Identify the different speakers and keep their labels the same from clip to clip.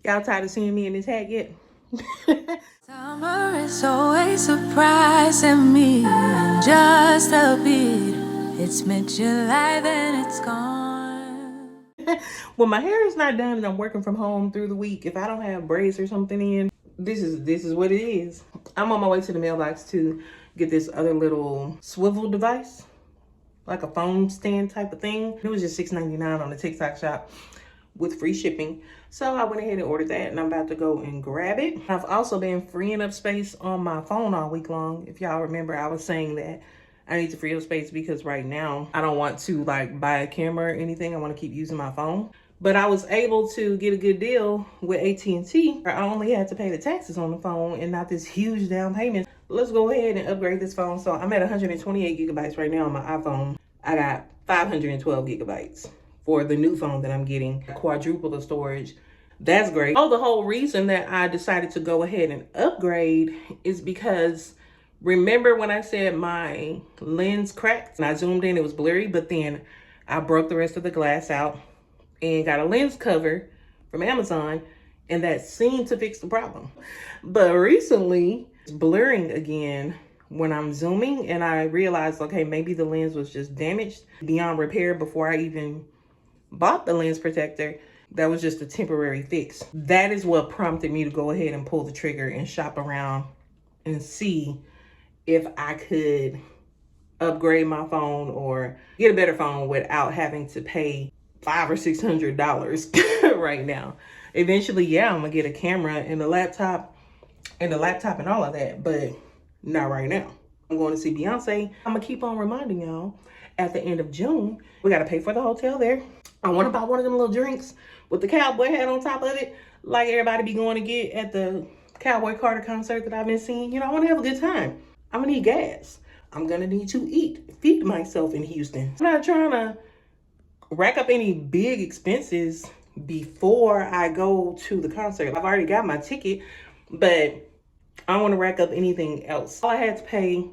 Speaker 1: Y'all tired of seeing me in this hat yet?
Speaker 2: Summer is always surprising me in just a bit. It's mid-July, then it's gone.
Speaker 1: When my hair is not done and I'm working from home through the week, if I don't have braids or something in, this is what it is. I'm on my way to the mailbox to get this other little swivel device, like a phone stand type of thing. It was just $6.99 on the TikTok shop with free shipping. So I went ahead and ordered that and I'm about to go and grab it. I've also been freeing up space on my phone all week long. If y'all remember, I was saying that I need to free up space because right now I don't want to like buy a camera or anything. I want to keep using my phone. But I was able to get a good deal with AT&T. I only had to pay the taxes on the phone and not this huge down payment. Let's go ahead and upgrade this phone. So I'm at 128 gigabytes right now on my iPhone. I got 512 gigabytes for the new phone that I'm getting. Quadruple the storage. That's great. Oh, the whole reason that I decided to go ahead and upgrade is because remember when I said my lens cracked and I zoomed in, it was blurry, but then I broke the rest of the glass out and got a lens cover from Amazon, and that seemed to fix the problem. But recently, it's blurring again when I'm zooming, and I realized, okay, maybe the lens was just damaged beyond repair before I even bought the lens protector. That was just a temporary fix. That is what prompted me to go ahead and pull the trigger and shop around and see if I could upgrade my phone or get a better phone without having to pay $500 or $600 right now. Eventually, yeah, I'm gonna get a camera and a laptop and all of that, but not right now. I'm going to see Beyonce. I'm gonna keep on reminding y'all at the end of June, we gotta pay for the hotel there. I want to buy one of them little drinks with the cowboy hat on top of it, like everybody be going to get at the Cowboy Carter concert that I've been seeing. You know, I want to have a good time. I'm gonna need gas. I'm gonna need to feed myself in Houston. I'm not trying to rack up any big expenses before I go to the concert. I've already got my ticket, but I don't want to rack up anything else. All I had to pay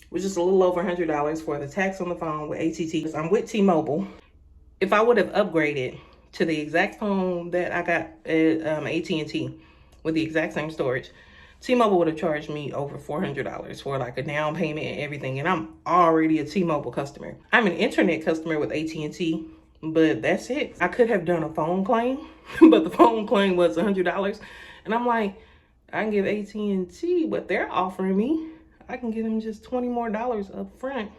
Speaker 1: was just a little over $100 for the tax on the phone with AT&T. I'm with T-Mobile. If I would have upgraded to the exact phone that I got at AT&T with the exact same storage, T-Mobile would have charged me over $400 for like a down payment and everything, and I'm already a T-Mobile customer. I'm an internet customer with AT&T, but that's it. I could have done a phone claim, but the phone claim was $100, and I'm like, I can give AT&T what they're offering me. I can give them just $20 more up front,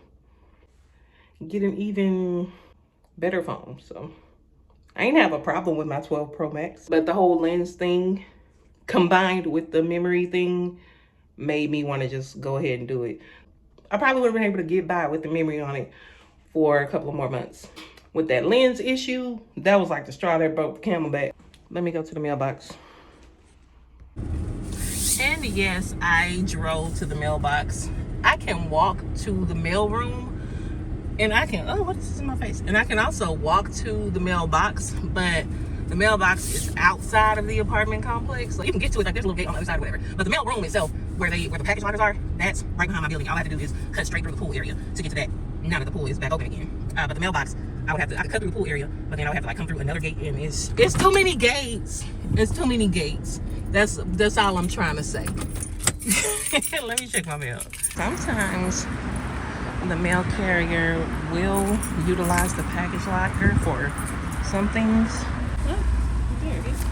Speaker 1: get an even better phone. So I ain't have a problem with my 12 Pro Max, but the whole lens thing combined with the memory thing made me want to just go ahead and do it. I probably would have been able to get by with the memory on it for a couple of more months. With that lens issue, that was like the straw that broke the camel back. Let me go to the mailbox. And yes, I drove to the mailbox. I can walk to the mail room and I can, oh, what is this in my face? And I can also walk to the mailbox, but the mailbox is outside of the apartment complex. So you can get to it, like there's a little gate on the other side or whatever. But the mail room itself, where the package lockers are, that's right behind my building. All I have to do is cut straight through the pool area to get to that. Now that the pool is back open again. But the mailbox, I could cut through the pool area, but then I would have to like come through another gate, and it's too many gates. It's too many gates. That's all I'm trying to say. Let me check my mail. Sometimes the mail carrier will utilize the package locker for some things. Oh, there it is.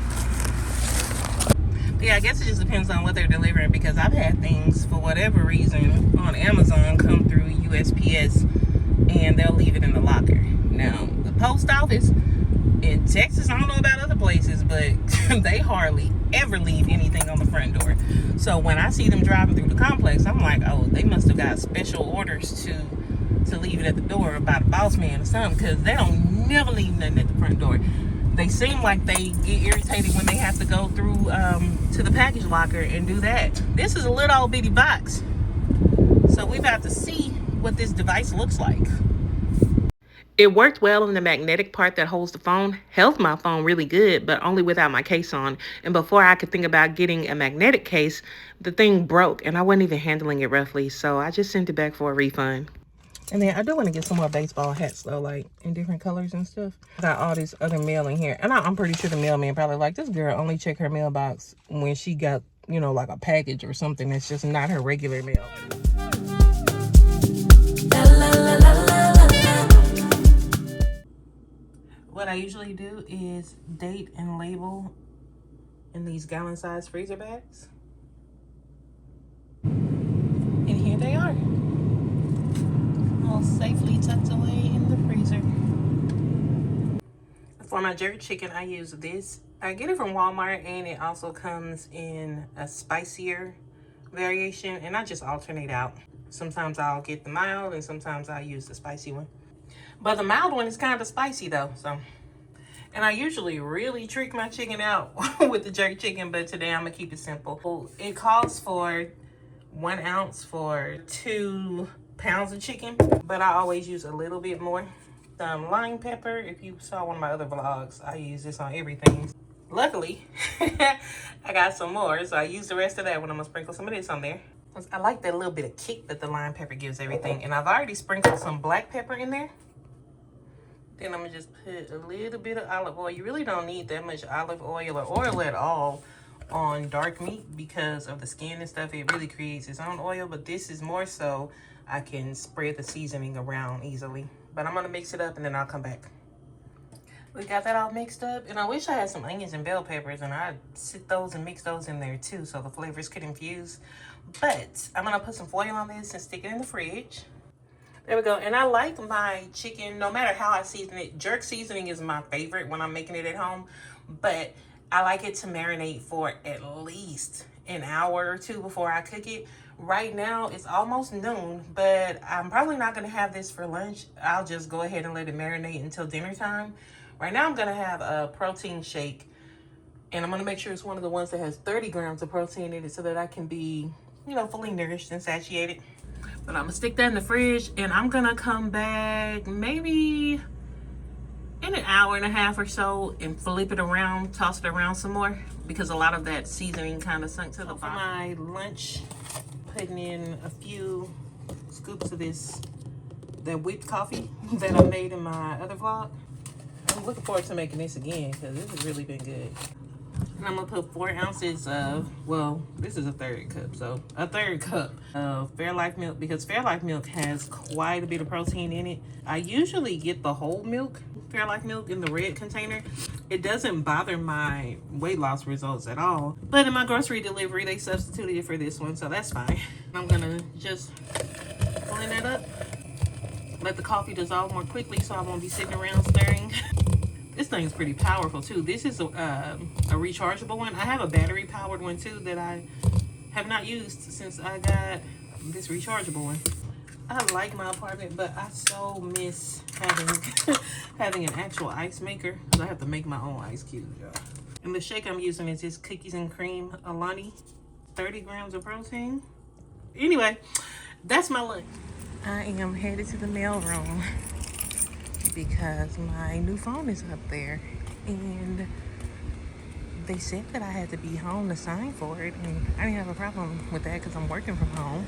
Speaker 1: Yeah, I guess it just depends on what they're delivering, because I've had things for whatever reason on Amazon come through USPS and they'll leave it in the locker. Now, the post office in Texas, I don't know about other places, but they hardly ever leave anything on the front door. So when I see them driving through the complex, I'm like, oh, they must have got special orders to leave it at the door by the boss man or something, because they don't never leave nothing at the front door. They seem like they get irritated when they have to go through to the package locker and do that. This is a little old bitty box, so we've got to see what this device looks like. It worked well in the magnetic part that holds the phone, held my phone really good, but only without my case on. And before I could think about getting a magnetic case, the thing broke and I wasn't even handling it roughly, so I just sent it back for a refund. And then I do want to get some more baseball hats though, like in different colors and stuff. I got all this other mail in here. And I'm pretty sure the mailman probably like, this girl only check her mailbox when she got, you know, like a package or something that's just not her regular mail. What I usually do is date and label in these gallon-sized freezer bags. And here they are, all safely tucked away in the freezer. For my jerk chicken, I use this. I get it from Walmart, and it also comes in a spicier variation, and I just alternate out. Sometimes I'll get the mild, and sometimes I'll use the spicy one. But the mild one is kind of spicy though, so. And I usually really trick my chicken out with the jerk chicken, but today I'm gonna keep it simple. It calls for 1 ounce for 2 pounds of chicken, but I always use a little bit more. Some lime pepper. If you saw one of my other vlogs, I use this on everything. Luckily, I got some more, so I use the rest of that when I'm gonna sprinkle some of this on there. I like that little bit of kick that the lime pepper gives everything. And I've already sprinkled some black pepper in there. Then I'm gonna just put a little bit of olive oil. You really don't need that much olive oil or oil at all on dark meat because of the skin and stuff. It really creates its own oil, but this is more so I can spread the seasoning around easily. But I'm gonna mix it up and then I'll come back. We got that all mixed up, and I wish I had some onions and bell peppers, and I'd sit those and mix those in there too so the flavors could infuse. But I'm gonna put some foil on this and stick it in the fridge. There we go. And I like my chicken, no matter how I season it. Jerk seasoning is my favorite when I'm making it at home. But I like it to marinate for at least an hour or two before I cook it. Right now, it's almost noon, but I'm probably not going to have this for lunch. I'll just go ahead and let it marinate until dinner time. Right now, I'm going to have a protein shake. And I'm going to make sure it's one of the ones that has 30 grams of protein in it so that I can be, you know, fully nourished and satiated. But I'm gonna stick that in the fridge, and I'm gonna come back maybe in an hour and a half or so and flip it around, toss it around some more, because a lot of that seasoning kind of sunk to the bottom. For my lunch, putting in a few scoops of that whipped coffee that I made in my other vlog. I'm looking forward to making this again because this has really been good. And I'm gonna put 4 ounces of, well, this is a third cup, so a third cup of Fairlife milk, because Fairlife milk has quite a bit of protein in it. I usually get the whole milk, Fairlife milk, in the red container. It doesn't bother my weight loss results at all. But in my grocery delivery, they substituted it for this one, so that's fine. I'm gonna just blend that up, let the coffee dissolve more quickly so I won't be sitting around stirring. This thing is pretty powerful too. This is a rechargeable one. I have a battery powered one too that I have not used since I got this rechargeable one. I like my apartment, but I so miss having an actual ice maker because I have to make my own ice cubes, y'all. And the shake I'm using is this cookies and cream Alani, 30 grams of protein. Anyway, that's my lunch. I am headed to the mail room because my new phone is up there, and they said that I had to be home to sign for it, and I didn't have a problem with that because I'm working from home.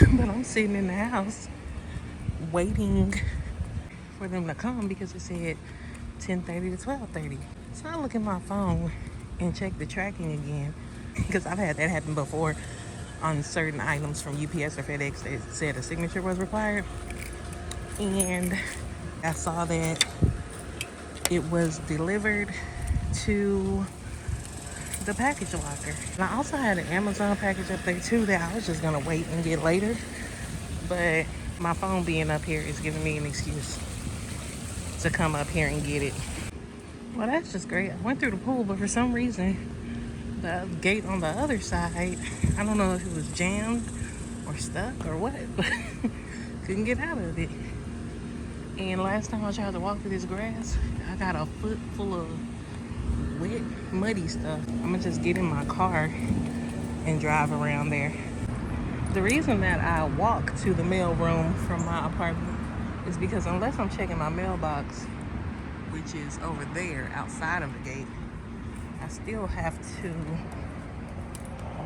Speaker 1: But I'm sitting in the house waiting for them to come because it said 10:30 to 12:30. So I look at my phone and check the tracking again, because I've had that happen before on certain items from UPS or FedEx that said a signature was required. And I saw that it was delivered to the package locker. And I also had an Amazon package up there too that I was just gonna wait and get later. But my phone being up here is giving me an excuse to come up here and get it. Well, that's just great. I went through the pool, but for some reason, the gate on the other side, I don't know if it was jammed or stuck or what, but couldn't get out of it. And last time I tried to walk through this grass, I got a foot full of wet, muddy stuff. I'm gonna just get in my car and drive around there. The reason that I walk to the mail room from my apartment is because unless I'm checking my mailbox, which is over there outside of the gate, I still have to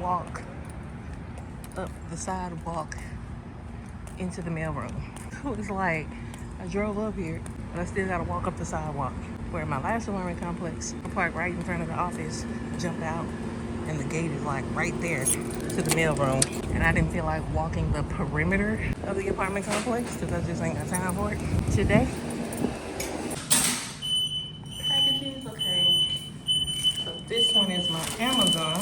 Speaker 1: walk up the sidewalk into the mail room. looks like. I drove up here, but I still gotta walk up the sidewalk. Where my last apartment complex, I parked right in front of the office, jumped out, and the gate is like right there to the mailroom. And I didn't feel like walking the perimeter of the apartment complex because I just ain't got time for it today. Packages, okay. So this one is my Amazon,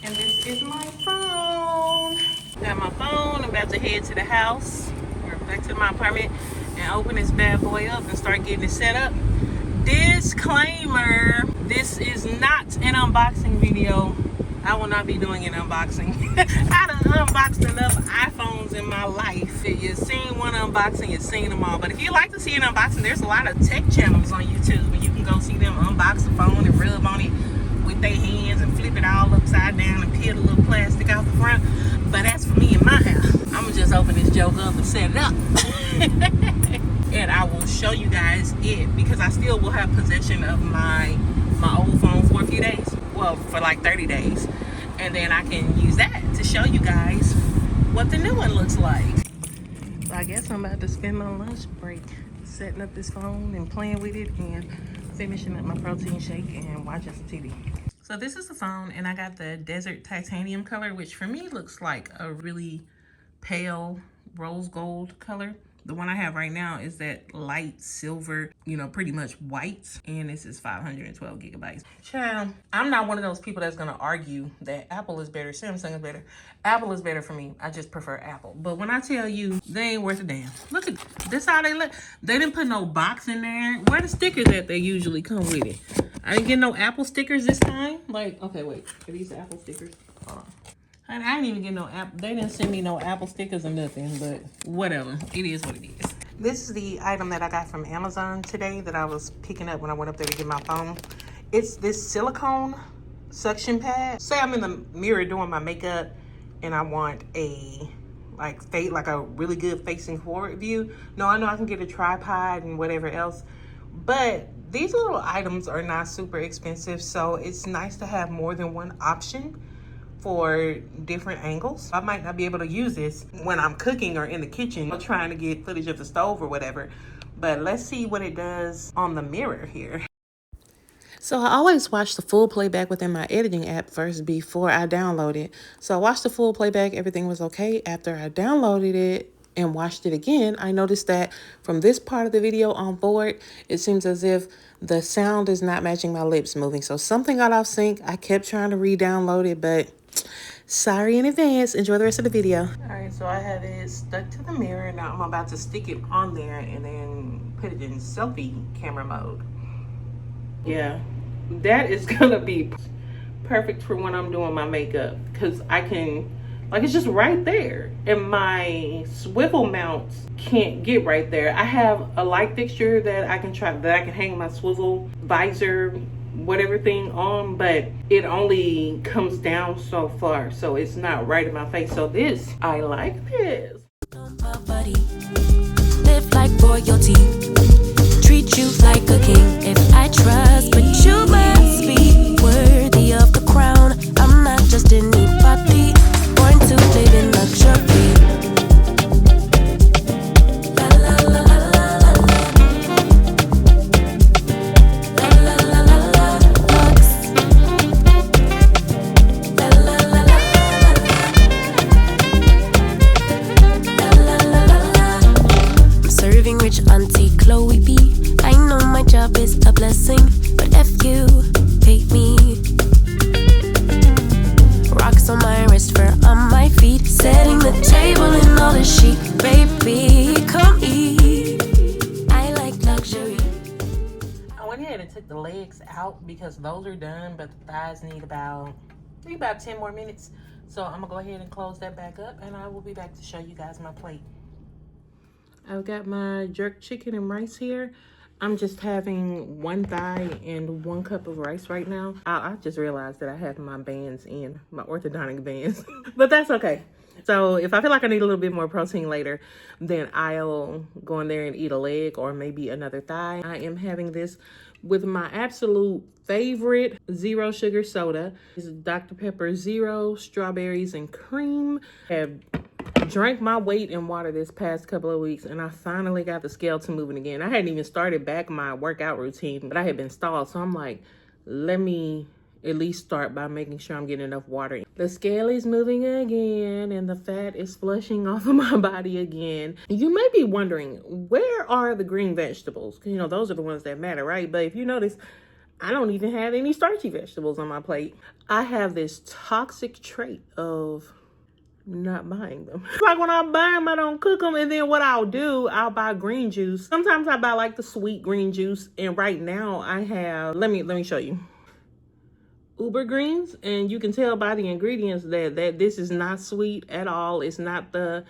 Speaker 1: and this is my phone. Got my phone. I'm about to head to the house or back to my apartment and open this bad boy up and start getting it set up. Disclaimer, this is not an unboxing video. I will not be doing an unboxing. I done unboxed enough iPhones in my life. You've seen one unboxing, you've seen them all. But if you like to see an unboxing, there's a lot of tech channels on YouTube where you can go see them unbox the phone and rub on it with their hands and flip it all upside down and peel the little plastic out the front. But that's for me in my house. I'm gonna just open this joke up and set it up. And I will show you guys it because I still will have possession of my old phone for a few days. Well, for like 30 days. And then I can use that to show you guys what the new one looks like. So I guess I'm about to spend my lunch break setting up this phone and playing with it and finishing up my protein shake and watching some TV. So this is the phone, and I got the Desert Titanium color, which for me looks like a really pale rose gold color. The one I have right now is that light silver, you know, pretty much white. And this is 512 gigabytes. Child, I'm not one of those people that's gonna argue that Apple is better, Samsung is better. Apple is better for me. I just prefer Apple. But when I tell you, they ain't worth a damn. Look at this, how they look. They didn't put no box in there. Where the stickers that they usually come with it? I didn't get no Apple stickers this time. Like, okay, wait. Are these the Apple stickers? Hold on. I didn't even get no app. They didn't send me no Apple stickers or nothing, but whatever. It is what it is. This is the item that I got from Amazon today that I was picking up when I went up there to get my phone. It's this silicone suction pad. Say I'm in the mirror doing my makeup and I want a like a really good facing forward view. No, I know I can get a tripod and whatever else, but these little items are not super expensive, so it's nice to have more than one option for different angles. I might not be able to use this when I'm cooking or in the kitchen or trying to get footage of the stove or whatever, but let's see what it does on the mirror here. So I always watch the full playback within my editing app first before I download it. So I watched the full playback, everything was okay. After I downloaded it and watched it again, I noticed that from this part of the video on forward, it seems as if the sound is not matching my lips moving. So something got off sync. I kept trying to re-download it, but sorry in advance. Enjoy the rest of the video. All right, so I have it stuck to the mirror. Now I'm about to stick it on there and then put it in selfie camera mode. Yeah, that is gonna be perfect for when I'm doing my makeup because I can, like, it's just right there, and my swivel mounts can't get right there. I have a light fixture that I can hang my swivel visor whatever thing on, but it only comes down so far, so it's not right in my face. So this, I like this. Live like royalty, treat you like a king. If I trust, but you must be worthy of the crown. I'm not just anybody, born to live in luxury. Auntie Chloe B, I know my job is a blessing, but F you, take me. Rocks on my wrist, fur on my feet, setting the table in all the chic. Baby, come eat. I like luxury. I went ahead and took the legs out because those are done, but the thighs need about 10 more minutes. So I'm gonna go ahead and close that back up, and I will be back to show you guys my plate. I've got my jerk chicken and rice here. I'm just having one thigh and 1 cup of rice right now. I just realized that I have my bands in, my orthodontic bands, but that's okay. So if I feel like I need a little bit more protein later, then I'll go in there and eat a leg or maybe another thigh. I am having this with my absolute favorite zero sugar soda. This is Dr. Pepper Zero, strawberries and cream. I have drank my weight in water this past couple of weeks, and I finally got the scale to moving again. I hadn't even started back my workout routine, but I had been stalled. So I'm like, let me at least start by making sure I'm getting enough water. The scale is moving again, and the fat is flushing off of my body again. You may be wondering, where are the green vegetables? Because, you know, those are the ones that matter, right? But if you notice, I don't even have any starchy vegetables on my plate. I have this toxic trait of not buying them. Like when I buy them, I don't cook them, and then what I'll do, I'll buy green juice. Sometimes I buy like the sweet green juice, and right now I have, let me show you, Uber greens, and you can tell by the ingredients that this is not sweet at all. It's not the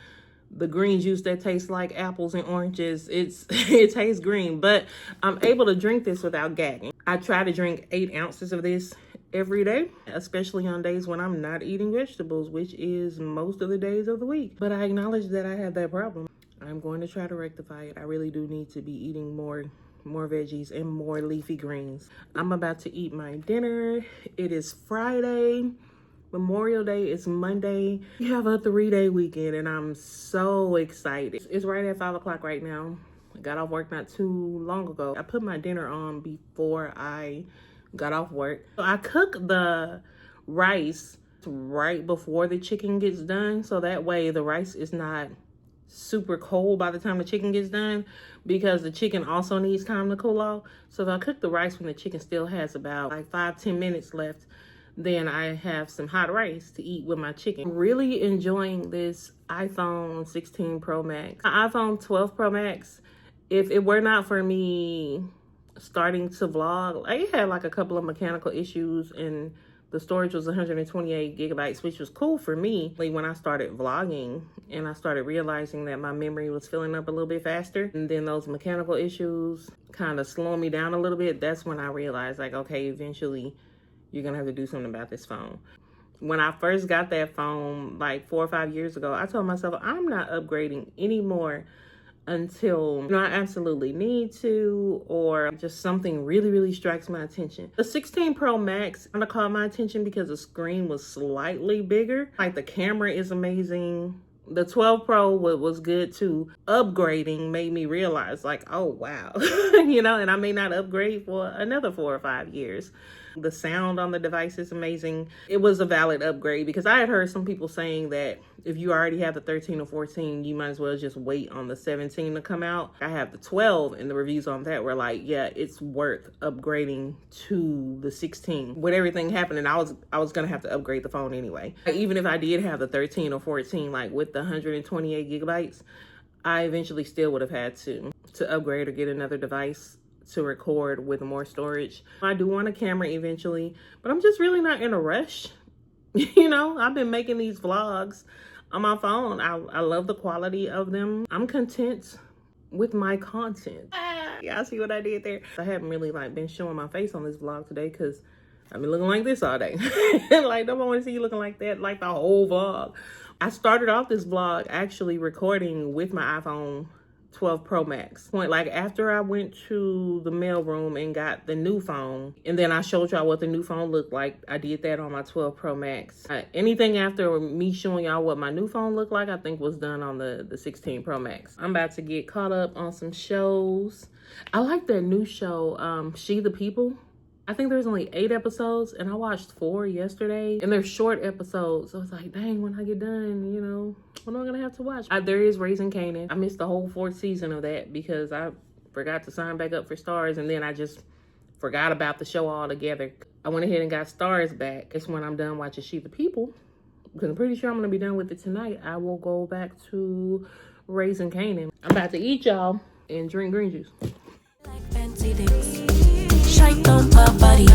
Speaker 1: green juice that tastes like apples and oranges. It tastes green, but I'm able to drink this without gagging. I try to drink 8 ounces of this every day, especially on days when I'm not eating vegetables, which is most of the days of the week. But I acknowledge that I have that problem. I'm going to try to rectify it. I really do need to be eating more veggies and more leafy greens. I'm about to eat my dinner. It is Friday. Memorial Day is Monday. We have a 3-day weekend, and I'm so excited. It's right at 5 o'clock right now. I got off work not too long ago. I put my dinner on before I got off work. So I cook the rice right before the chicken gets done, so that way the rice is not super cold by the time the chicken gets done, because the chicken also needs time to cool off. So if I cook the rice when the chicken still has about like 5-10 minutes left, then I have some hot rice to eat with my chicken. Really enjoying this iPhone 16 Pro Max. My iPhone 12 Pro Max, if it were not for me starting to vlog, I had like a couple of mechanical issues, and the storage was 128 gigabytes, which was cool for me. When I started vlogging and I started realizing that my memory was filling up a little bit faster, and then those mechanical issues kind of slowing me down a little bit, that's when I realized, like, okay, eventually you're gonna have to do something about this phone. When I first got that phone like 4 or 5 years ago, I told myself I'm not upgrading anymore until, you know, I absolutely need to, or just something really strikes my attention. The 16 Pro Max kind of caught my attention because the screen was slightly bigger. Like, the camera is amazing. The 12 Pro was good too. Upgrading made me realize, like, oh wow, you know, and I may not upgrade for another 4 or 5 years. The sound on the device is amazing. It was a valid upgrade, because I had heard some people saying that if you already have the 13 or 14, you might as well just wait on the 17 to come out. I have the 12, and the reviews on that were like, yeah, it's worth upgrading to the 16. With everything happening, I was gonna have to upgrade the phone anyway. Even if I did have the 13 or 14, like with the 128 gigabytes, I eventually still would have had to upgrade or get another device to record with more storage. I do want a camera eventually, but I'm just really not in a rush. You know, I've been making these vlogs on my phone. I love the quality of them. I'm content with my content. Y'all see what I did there? I haven't really like been showing my face on this vlog today because I've been looking like this all day. Like, nobody want to see you looking like that like the whole vlog. I started off this vlog actually recording with my iPhone 12 Pro Max. Like, after I went to the mailroom and got the new phone, and then I showed y'all what the new phone looked like, I did that on my 12 Pro Max. Anything after me showing y'all what my new phone looked like, I think was done on the 16 Pro Max. I'm about to get caught up on some shows. I like that new show, She the People. I think there's only 8 episodes, and I watched 4 yesterday, and they're short episodes. So it's like, dang, when I get done, you know, what am I gonna have to watch? There is Raising Kanan. I missed the whole 4th season of that because I forgot to sign back up for Stars, and then I just forgot about the show altogether. I went ahead and got Stars back. It's when I'm done watching She the People, because I'm pretty sure I'm gonna be done with it tonight. I will go back to Raising Kanan. I'm about to eat, y'all, and drink green juice.
Speaker 2: Like fancy dicks, shite on my body.